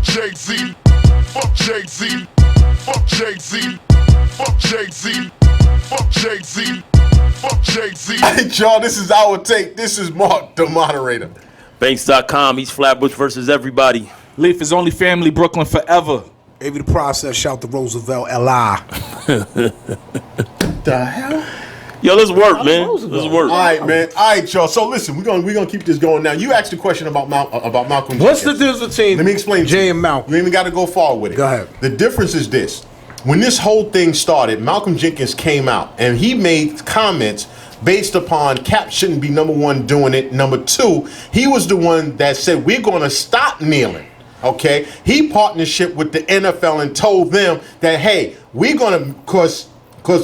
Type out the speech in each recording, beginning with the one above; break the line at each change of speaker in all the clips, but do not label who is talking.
Jay-Z. Fuck Jay-Z. Fuck Jay-Z. Fuck Jay-Z. Fuck Jay-Z. Fuck Jay-Z.
Hey, y'all, this is Our Take. This is Marc, the moderator.
Banks.com, East Flatbush versus everybody.
Leaf is only family, Brooklyn forever.
Avery the Process, shout to Roosevelt, L.I.
The hell?
Yo, let's work, man. Let's work.
All right, man. All right, y'all. So listen, we're gonna keep this going now. You asked a question about Malcolm.
What's the
Jenkins.
difference between
Let me explain.
Jay and Malcolm?
You ain't even got to go far with it.
Go ahead.
The difference is this: when this whole thing started, Malcolm Jenkins came out and he made comments based upon Cap shouldn't be number one doing it. Number two, he was the one that said we're going to stop kneeling. Okay, he partnership with the NFL and told them that hey, we're going to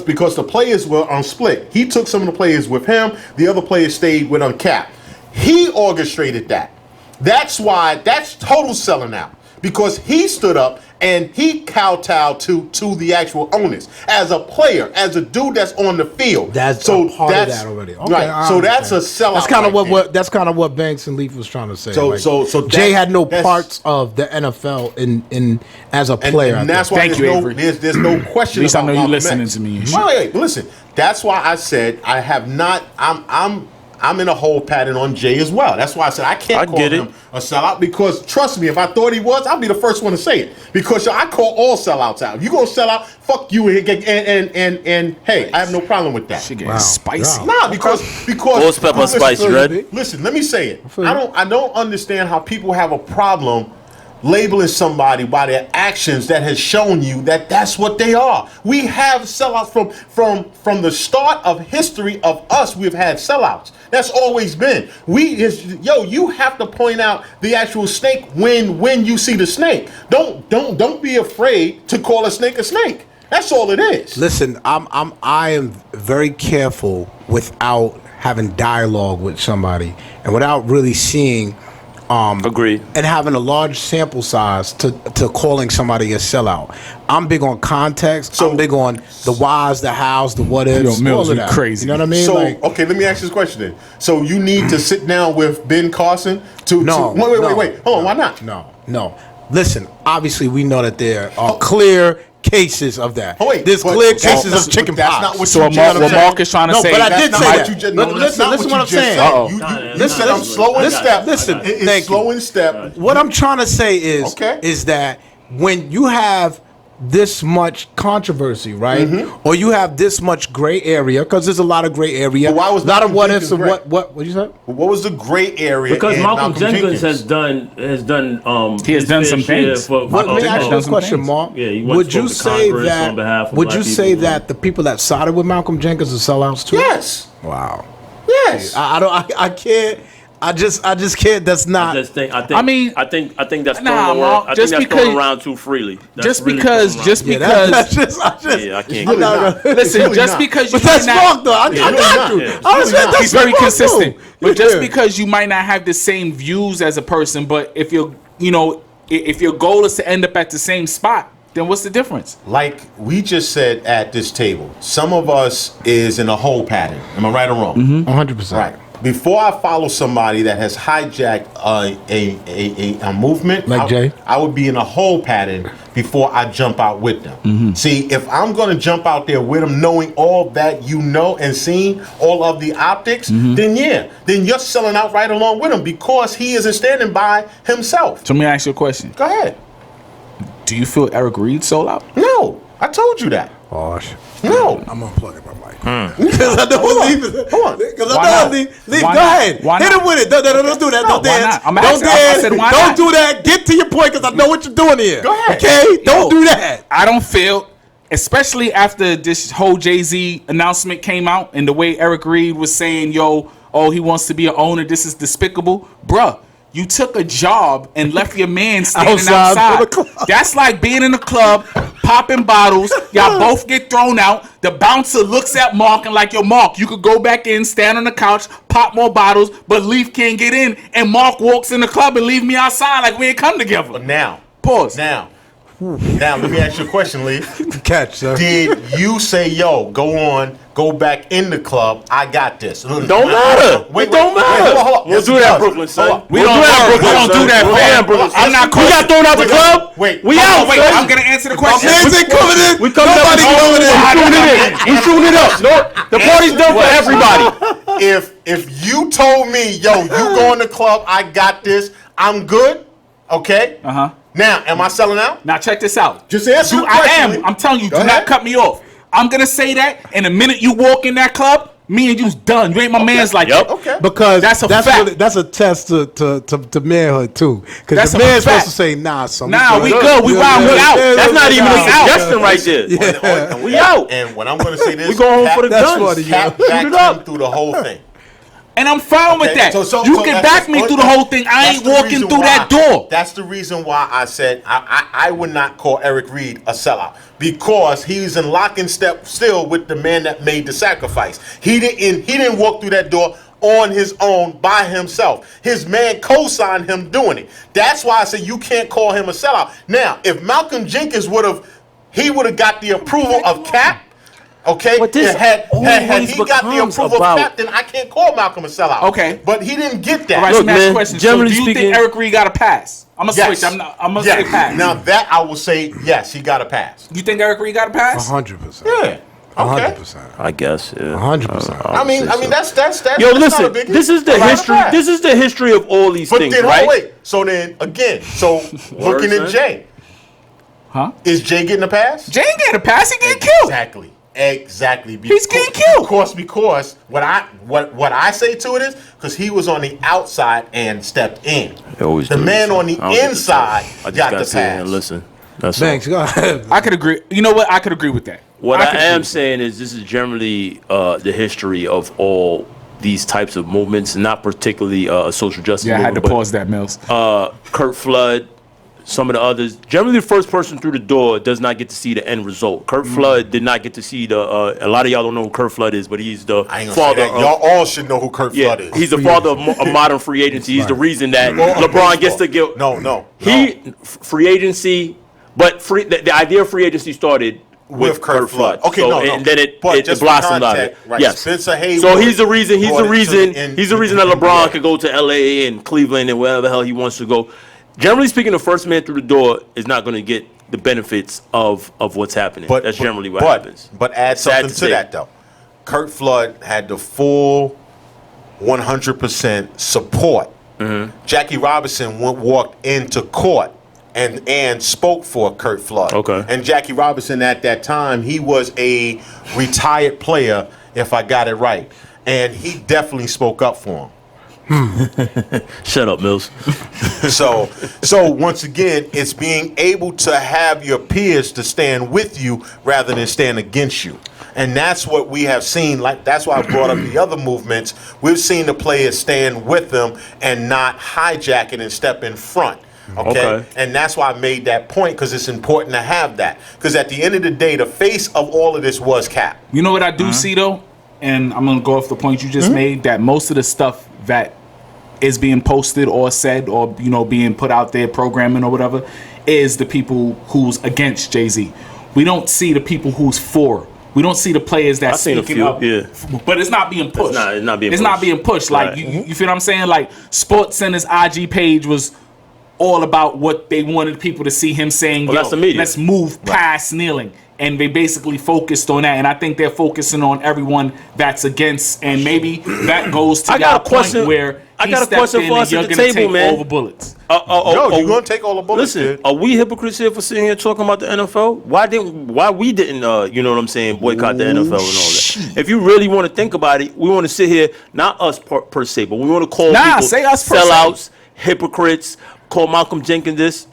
because the players were on split. He took some of the players with him. The other players stayed with Cap. He orchestrated that. That's why that's total selling out. Because he stood up and he kowtowed to the actual owners as a player, as a dude that's on the field.
That's so part of that already. Okay,
right. So that's a sellout.
That's kind of
right
that's kind of what Banks and Leaf was trying to say.
So
like,
so
Jay had no parts of the NFL in as a player.
And that's why there's no question.
At least
about
I know you
Malcolm
listening
X.
to me.
Wait, listen. That's why I said I have not. I'm in a whole pattern on Jay as well. That's why I said I can't call him a sellout because trust me, if I thought he was, I'd be the first one to say it. Because I call all sellouts out. If you gonna sell out, fuck you and hey, I have no problem with that.
She getting spicy.
Nah, because
Ghost pepper spicy, right?
Listen, let me say it. I don't understand how people have a problem labeling somebody by their actions that has shown you that that's what they are. We have sellouts from the start of history of us. We've had sellouts. That's always been. You have to point out the actual snake when you see the snake. Don't be afraid to call a snake a snake. That's all it is.
Listen, I am very careful without having dialogue with somebody and without really seeing.
Agreed.
And having a large sample size to calling somebody a sellout. I'm big on context. I'm big on the whys, the hows, the what ifs.
Mills,
all of that.
Crazy.
You know what I mean?
So okay, let me ask you this question then. So you need to sit down with Ben Carson to wait. Hold on, why not?
No. Listen, obviously we know that there are clear cases of that. There's clear cases of chicken pox.
That's not what
So what Marc is trying to say.
No, but I did say that.
Listen what I'm saying. You said I'm slow in step.
Listen,
it's slow in step.
What I'm trying to say is that when you have this much controversy, right? Mm-hmm. Or you have this much gray area, because there's a lot of gray area. But why was a lot of what ifs and what you said?
What was the gray area?
Because Malcolm Jenkins has done
he has done some things.
Let me ask you this question, Marc.
Yeah,
would you say that? Would you say that the people that sided with Malcolm Jenkins are sellouts too?
Yes.
Wow.
Yes.
I can't. I just can't. That's not.
I think that's thrown around. I think that's thrown around too freely. I can't.
Listen, just because you.
But that's wrong, though. I got you.
He's very consistent. But just because you might not have the same views as a person, but if your goal is to end up at the same spot, then what's the difference?
Like we just said at this table, some of us is in a whole pattern. Am I right or wrong?
100%.
Right. Before I follow somebody that has hijacked a movement,
like Jay,
I would be in a whole pattern before I jump out with them. Mm-hmm. See, if I'm going to jump out there with them, knowing all that you know and seeing all of the optics, then you're selling out right along with him because he isn't standing by himself.
So let me ask you a question.
Go ahead.
Do you feel Eric Reed sold out?
No, I told you that.
Oh,
no.
I'm unplugging my mic. Because I know Leaf is.
Hold on.
Because I know Leaf. Go ahead. Hit him with it. Don't do that. Don't dance.
Don't dance.
Don't do that. Get to your point because I know what you're doing here.
Go ahead.
Okay? Don't do that.
I don't feel, especially after this whole Jay-Z announcement came out and the way Eric Reed was saying, he wants to be an owner. This is despicable. Bruh. You took a job and left your man standing outside. That's like being in a club, popping bottles. Y'all both get thrown out. The bouncer looks at Marc and like, yo, Marc, you could go back in, stand on the couch, pop more bottles, but Leaf can't get in. And Marc walks in the club and leave me outside like we ain't come together.
Now.
Pause.
Now. Now let me ask you a question, Lee.
Catch, sir.
Did you say, "Yo, go back in the club. I got this"?
Don't matter.
Wait,
It don't matter.
Hold on.
We'll
Yes,
do
it
that,
does.
Brooklyn, son.
Hold on.
We don't do that, Brooklyn.
We don't do that, fam.
I'm not. We got thrown out the club.
Wait.
We out.
Wait,
son.
I'm gonna answer the question.
Man's ain't coming in.
We coming up.
Nobody coming in.
We shooting it in. We shooting it up. No, the party's done for everybody.
If you told me, "Yo, you go in the club. I got this. I'm good." Okay. Now, am I selling out?
Now check this out.
Just answer the
I
question,
am.
Lee.
I'm telling you,
Go
do
ahead.
not cut me off. I'm gonna say that, and the minute you walk in that club, me and you's done. You ain't my man's like that.
Okay.
Because
That's a fact.
really, that's a test to manhood too. Because
That's
the
a
man's
fact.
supposed to say, "Nah, son,
Nah, we good. We wild. We out.
That's not even a
out.
suggestion right there. We out.
And when I'm going to say this,
We go home for the
That's
guns.
funny,
Cap
Shoot
backed
it up.
him through the whole thing.
And I'm fine with that. You can back me through the whole thing. I ain't walking through that door.
That's the reason why I said I would not call Eric Reed a sellout, because he's in lock and step still with the man that made the sacrifice. He didn't walk through that door on his own by himself. His man co-signed him doing it. That's why I say you can't call him a sellout. Now, if Malcolm Jenkins would have got the approval of Cap. Okay,
But this
had
always
he got the
becomes
approval
about-
of Cap, then I can't call Malcolm a sellout.
Okay.
But he didn't get that.
All right,
Look,
so let me ask you a
man,
question. So
generally
do you
speaking-
think Eric Reed got a pass? I'm gonna
Yes.
switch. I'm gonna say pass.
Now that I will say yes, he got a pass.
You think Eric Reed got a pass?
100%.
Yeah. Okay.
100%.
I guess. Yeah.
100%.
I mean that's
Yo,
that's not a
listen.
biggie.
This is the
Right,
history.
right.
This is the history of all these
But
things,
then
right?
wait. So then again, looking at
son.
Jay,
Huh?
is Jay getting a pass?
Jay ain't getting a pass. He getting killed.
Exactly.
He's getting killed.
Because what I say to it is because he was on the outside and stepped in.
always
The
do
man
this.
on the
I don't get the
inside
pass. I just
got
gotta
the
sit here
pass.
and listen. That's all.
Thanks. Go ahead.
I could agree. You know what? I could agree with that.
What
could
I
agree
am
with
saying is this is generally the history of all these types of movements, not particularly a social justice
that. Yeah, I had to
movement,
pause that, Mills.
Kurt Flood, some of the others. Generally, the first person through the door does not get to see the end result. Kurt Flood did not get to see the. A lot of y'all don't know who Kurt Flood is, but he's the
I ain't gonna
father
say that.
of.
Y'all all should know who Kurt Flood is.
He's the father of modern free agency. He's the reason that
Well,
LeBron gets to get.
No.
Free agency, but the idea of free agency started with Kurt Flood.
Okay,
so,
no.
and then it
just for
blossomed out of
context,
it.
right,
Yes.
Spencer Haywood
So he's the reason. He's the
brought it to
reason.
the
He's the reason that LeBron could go to LA and Cleveland and wherever the hell he wants to go. Generally speaking, the first man through the door is not going to get the benefits of what's happening. That's generally what happens.
But add
Sad
something
to
to
say.
that though. Kurt Flood had the full 100% support. Jackie Robinson walked into court and spoke for Kurt Flood.
Okay.
And Jackie Robinson at that time, he was a retired player, if I got it right. And he definitely spoke up for him.
Shut up, Mills.
So once again, it's being able to have your peers to stand with you rather than stand against you. And that's what we have seen. Like that's why I brought up the other movements. We've seen the players stand with them and not hijack it and step in front. Okay. And that's why I made that point, because it's important to have that. Because at the end of the day, the face of all of this was Cap.
You know what I do see though, and I'm gonna go off the point you just made, that most of the stuff that is being posted or said or being put out there, programming or whatever, is the people who's against Jay-Z. We don't see the people who's for. We don't see the players that
I've seen a
speaking
few,
up.
yeah.
But it's not being pushed.
It's not being
It's
pushed.
not being pushed. Like
Right.
you feel what I'm saying? Like Sports Center's IG page was all about what they wanted people to see him saying.
Well, that's the media.
Let's move past kneeling. And they basically focused on that. And I think they're focusing on everyone that's against. And maybe that goes to
I got
that
a question-
point where
I
he
got a
stepped
question
in
for
and
us
you're
at the
going to
table,
take
man.
all the bullets.
Yo, you're gonna take all the bullets.
Listen,
Dude.
are we hypocrites here for sitting here talking about the NFL? Why we didn't you know what I'm saying, boycott the NFL and all that? If you really want to think about it, we want to sit here, not us per se, but we want to call people
say us per se.
sellouts, hypocrites, call Malcolm Jenkins this.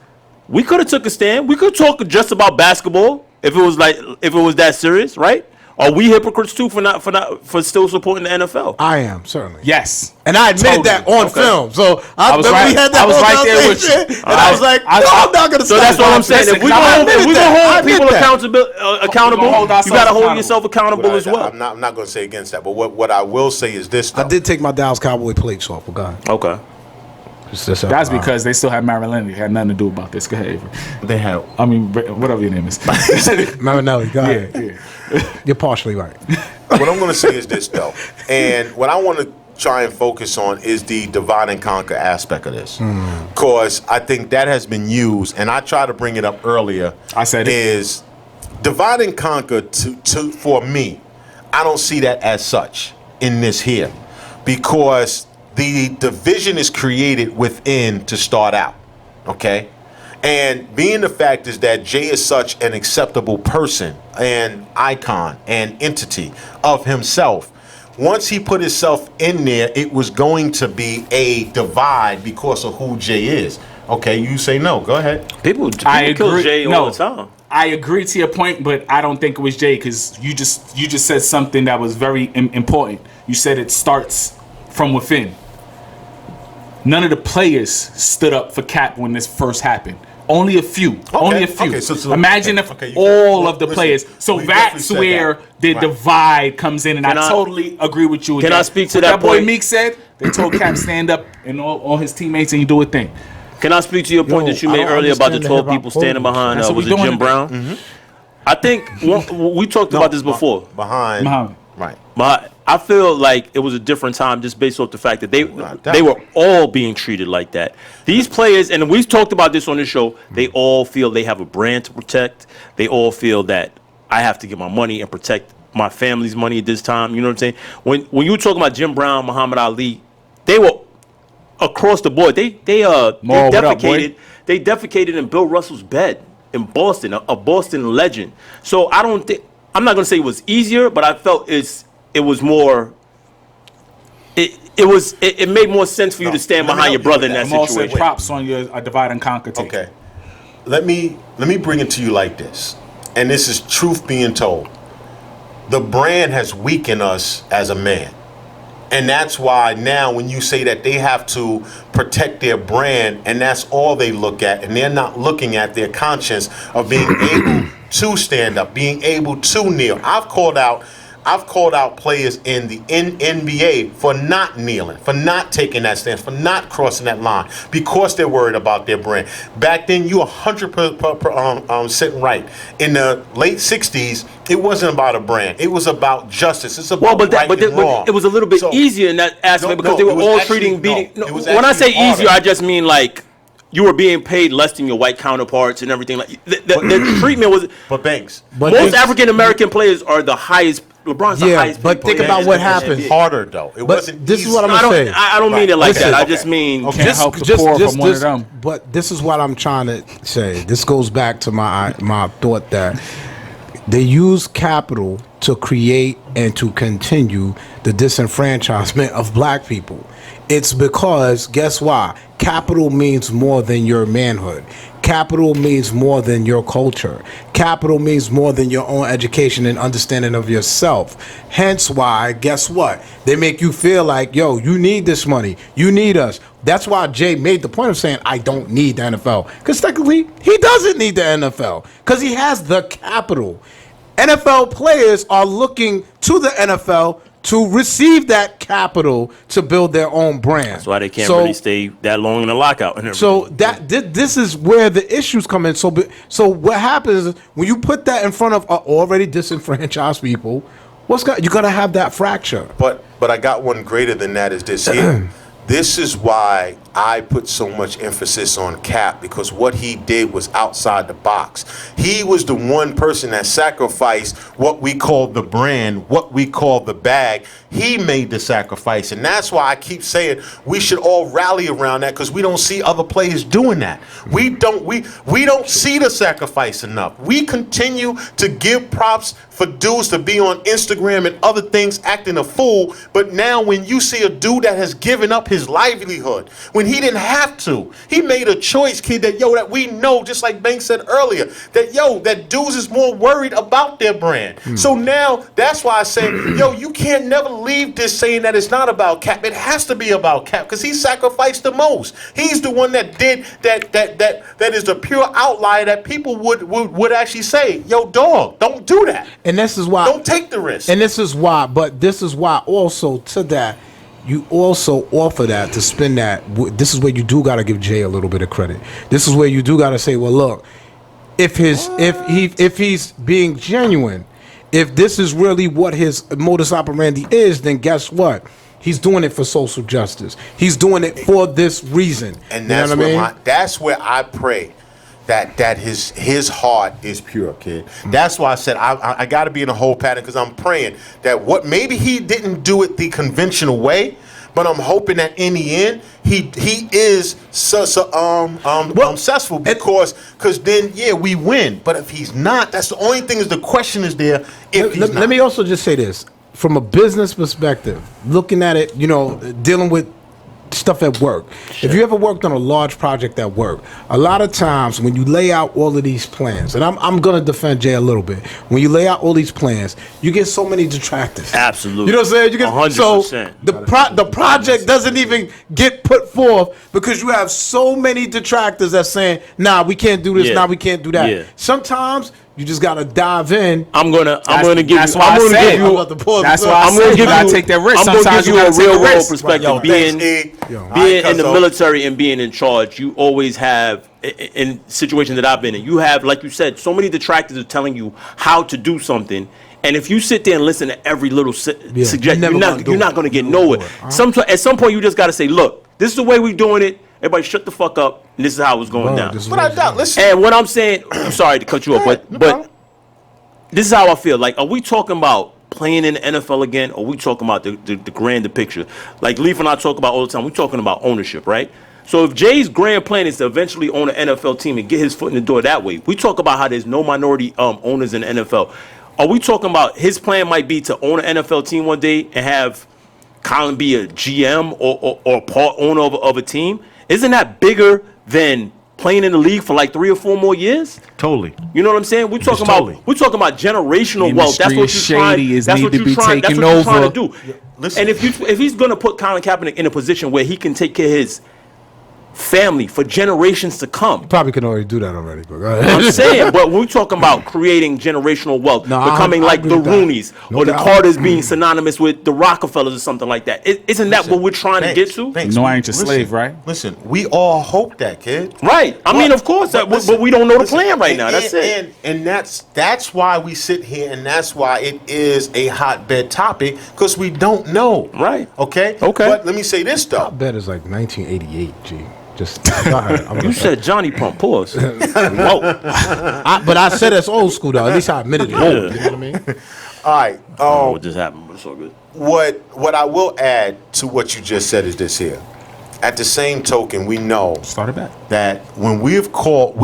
We could have took a stand. We could talk just about basketball if it was that serious, right? Are we hypocrites too for still supporting the NFL?
I am, certainly.
Yes.
And I admitted that on film. So I
was
remember
right-
we had that
I was
whole
right there with you.
conversation, and I was like,
I-
no, I'm not going to
So that's what I'm saying. If we gonna hold people accountable,
hold ourselves
you gotta hold
accountable.
yourself accountable as well.
I'm not going to say against that. But what I will say is this. Though.
I did take my Dallas Cowboy plates off. Well, God.
Okay.
That's because they still have Marilyn. It had nothing to do about this. Go ahead, Avery.
They have.
I mean, whatever your name is.
Marinelli, go ahead.
Yeah.
You're partially right.
What I'm going to say is this, though. And what I want to try and focus on is the divide and conquer aspect of this. Because I think that has been used, and I tried to bring it up earlier.
I said it.
Is divide and conquer for me, I don't see that as such in this here. Because the division is created within to start out. Okay? And being the fact is that Jay is such an acceptable person and icon and entity of himself. Once he put himself in there, it was going to be a divide because of who Jay is. Okay, you say no. Go ahead.
People kill Jay all the time.
I agree to your point, but I don't think it was Jay because you just said something that was very important. You said it starts from within. None of the players stood up for Cap when this first happened. Only a few.
Okay.
Only a few.
Okay, so
imagine if all of the players. So that's where the divide comes in, and I totally agree with you.
Can I speak to that
boy
point?
Meek said? They told Cap stand up and all his teammates and you do a thing.
Can I speak to your point that you made earlier about the 12 people standing behind? Was it Jim Brown? Mm-hmm. I think we talked about this before.
Behind. Right.
But I feel like it was a different time just based off the fact that they were all being treated like that. These players, and we've talked about this on the show, they all feel they have a brand to protect. They all feel that I have to get my money and protect my family's money at this time. You know what I'm saying? When you were talking about Jim Brown, Muhammad Ali, they were across the board. They defecated. They defecated in Bill Russell's bed in Boston, a Boston legend. So I don't think. I'm not gonna say it was easier, but I felt it was more. It made more sense for you to stand behind your brother in that situation.
Props on your divide and conquer take.
Okay, let me bring it to you like this, and this is truth being told. The brand has weakened us as a man, and that's why now when you say that they have to protect their brand, and that's all they look at, and they're not looking at their conscience of being able to stand up, being able to kneel. I've called out players in the NBA for not kneeling, for not taking that stance, for not crossing that line, because they're worried about their brand. Back then, you 100% right. In the late '60s, it wasn't about a brand; it was about justice. It's about right and wrong.
It was a little bit easier in that aspect because they were all treating beating. When I say easier, I just mean like. You were being paid less than your white counterparts and everything. Like the treatment was.
But Banks,
most African American players are the highest. LeBron's the highest.
But think about what happened.
Harder though. It wasn't.
This is what I'm gonna say.
I don't mean it like that. I just mean
can't help the poor from one of them.
But this is what I'm trying to say. This goes back to my thought that they use capital to create and to continue the disenfranchisement of black people. It's because, guess why? Capital means more than your manhood. Capital means more than your culture. Capital means more than your own education and understanding of yourself. Hence why, guess what? They make you feel like, yo, you need this money. You need us. That's why Jay made the point of saying, I don't need the NFL. Because technically, he doesn't need the NFL. Because he has the capital. NFL players are looking to the NFL to receive that capital to build their own brand.
That's why they can't really stay that long in the lockout. And
so this is where the issues come in. So what happens is when you put that in front of already disenfranchised people, you're gonna have that fracture.
But I got one greater than that. Is this here? This is why I put so much emphasis on Cap, because what he did was outside the box. He was the one person that sacrificed what we call the brand, what we call the bag. He made the sacrifice, and that's why I keep saying we should all rally around that, because we don't see other players doing that. We don't see the sacrifice enough. We continue to give props for dudes to be on Instagram and other things acting a fool, but now when you see a dude that has given up his livelihood, when he didn't have to, he made a choice, kid, that we know, just like Banks said earlier, that dudes is more worried about their brand. So now that's why I say, you can't never leave this saying that it's not about Cap. It has to be about Cap, because he sacrificed the most. He's the one that did that is the pure outlier that people would actually say, dog, don't do that.
And this is why
don't take the risk.
And this is why also to that, you also offer that to spin that. This is where you do got to give Jay a little bit of credit. This is where you do got to say, well, look, if he's being genuine, if this is really what his modus operandi is, then guess what? He's doing it for social justice. He's doing it for this reason.
And that's that's where I pray that his heart is pure, kid. That's why I said I got to be in a whole pattern, because I'm praying that what maybe he didn't do it the conventional way, but I'm hoping that in the end he is successful, because then we win. But if he's not, that's the only thing, is the question is there. If he's not.
Let me also just say this from a business perspective, looking at it, dealing with stuff at work. Sure. If you ever worked on a large project at work, a lot of times when you lay out all of these plans, and I'm going to defend Jay a little bit, when you lay out all these plans, you get so many detractors.
Absolutely.
You know what I'm saying? You get
100%.
So the project doesn't even get put forth because you have so many detractors that's saying, nah, we can't do this, nah, we can't do that. Yeah. Sometimes you just gotta dive in.
I'm gonna give you.
That's why I'm gonna take that risk.
I'm gonna give you a real world perspective. Being in the military and being in charge, you always have, in situations that I've been in, you have, like you said, so many detractors are telling you how to do something. And if you sit there and listen to every little suggestion, you're not going to get nowhere. At some point, you just got to say, look, this is the way we're doing it. Everybody shut the fuck up, and this is how it's going down.
Listen.
And what I'm saying, I'm sorry to cut you off, but this is how I feel. Like, are we talking about playing in the NFL again, or are we talking about the grander picture? Like Leaf and I talk about all the time, we're talking about ownership, right? So if Jay's grand plan is to eventually own an NFL team and get his foot in the door that way, we talk about how there's no minority owners in the NFL. Are we talking about his plan might be to own an NFL team one day and have Colin be a GM or part owner of a team? Isn't that bigger than playing in the league for like 3 or 4 more years?
Totally.
You know what I'm saying? We're talking about generational wealth. That's what you're trying to do. Listen. And if he's going to put Colin Kaepernick in a position where he can take care of his family for generations to come.
Probably can already do that already. But
I'm saying, but we're talking about creating generational wealth, becoming like the Rooneys or the Carters being synonymous with the Rockefellers or something like that. Isn't that what we're trying to get to?
I ain't your slave, right?
Listen, we all hope that, kid.
Right. I mean, of course, but we don't know the plan right now. That's it.
And that's why we sit here, and that's why it is a hotbed topic, because we don't know.
Right.
Okay? But let me say this, though.
Hotbed is like 1988, G. Just
you said Johnny Pump, pause. Whoa.
But I said it's old school though. At least I admitted it. You know what I mean?
All right.
I don't know what just happened, but it's all good.
What I will add to what you just said is this here. At the same token, we know that when we have called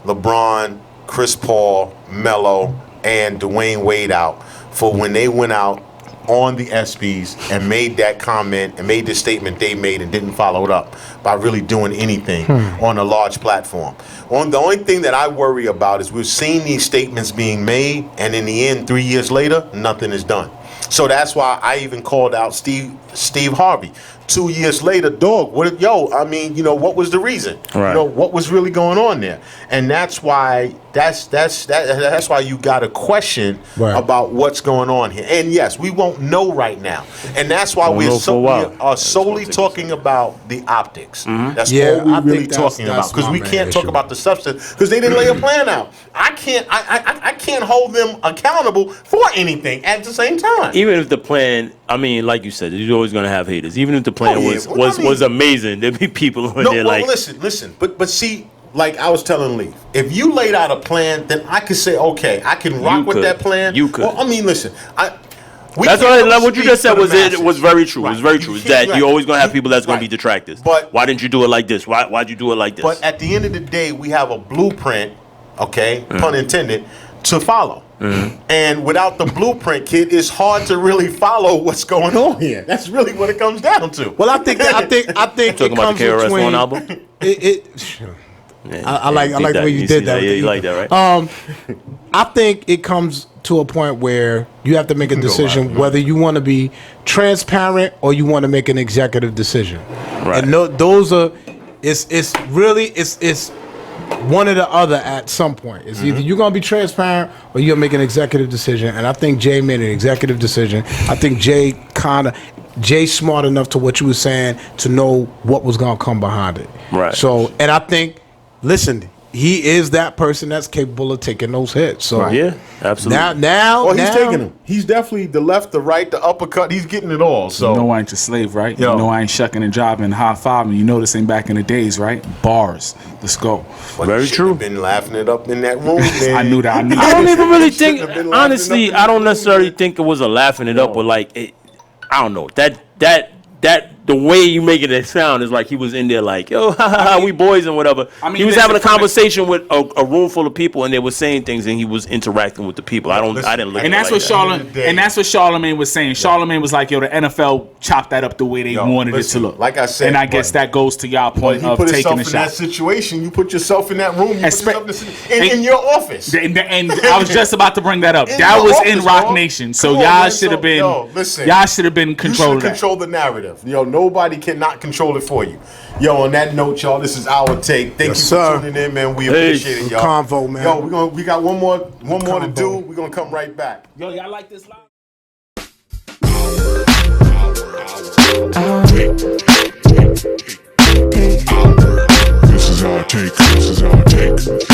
LeBron, Chris Paul, Melo, and Dwayne Wade out for when they went out on the ESPYs and made that comment and made the statement they made and didn't follow it up by really doing anything on a large platform. The only thing that I worry about is we've seen these statements being made, and in the end, 3 years later, nothing is done. So that's why I even called out Steve Harvey. 2 years later, dog, what was the reason? Right. What was really going on there? And that's why that's why you got a question about what's going on here. And yes, we won't know right now. And that's why we are solely talking about the optics. Mm-hmm. That's all we're really talking about, because we can't talk about the substance, because they didn't lay a plan out. I can't hold them accountable for anything at the same time.
Even if the plan, I mean, like you said, you're always going to have haters. Even if the plan was amazing, there'd be people in there like...
Listen. But see, like I was telling Lee, if you laid out a plan, then I could say, okay, I can rock with that plan.
You could.
Well, I mean, listen,
what you just said was very true. Right. It was very true. Is that you're always going to have people that's going to be detractors. But why didn't you do it like this? Why'd you do it like this?
But at the end of the day, we have a blueprint, okay, pun intended, to follow. Mm-hmm. And without the blueprint, kid, it's hard to really follow what's going on here. That's really what it comes down to.
Well, I think
talking about the KRS-One album.
I like the way you did that.
Yeah, you like that, right?
I think it comes to a point where you have to make a decision whether you want to be transparent or you want to make an executive decision. Right. And those are it's really one or the other at some point. It's either you're going to be transparent or you're going to make an executive decision. And I think Jay made an executive decision. I think Jay kind of, Jay's smart enough to what you were saying to know what was gonna come behind it.
Right.
So, and I think, listen, he is that person that's capable of taking those hits. So
Yeah, absolutely.
Well, he's taking them. He's definitely the left, the right, the uppercut. He's getting it all. So
You know I ain't your slave, right?
Yo.
You know I ain't shucking and jiving, high fiving. You know this ain't back in the days, right? Bars. Let's go.
But
Very
you shouldn't
true.
have been laughing it up in that room, man.
I knew that. I knew
I don't
that.
even really
Shouldn't have
think.
been laughing
Honestly,
up in
I don't
the
necessarily
room,
think it was a laughing it up, but like, I don't know that the way you making it sound is like he was in there like, yo, we boys and whatever. He was having a conversation with a room full of people, and they were saying things, and he was interacting with the people. I didn't look.
And that's
at it
what
like that.
And that's what Charlamagne was saying. Charlamagne was like, "Yo, the NFL chopped that up the way they wanted it to look."
Like I said,
and I guess that goes to y'all
But
point
he
of
put
taking
himself
the
in that
shot.
situation. You put yourself in that room. You put yourself in your office.
And I was just about to bring that up.
In
That
your
was
office,
in Rock
bro.
Nation, so
Come on,
y'all
man.
should have been.
Yo, listen.
Y'all should have been controlling
You should
that.
control the narrative. Yo, nobody cannot control it for you. Yo, on that note, y'all, this is our take. Thank you
sir.
for tuning in, man. We
Peace.
appreciate it, y'all.
Convo, man.
Yo, we got one more to
Convo.
do. We're gonna come right back.
Yo, y'all like this live?
This is our take. This is our take.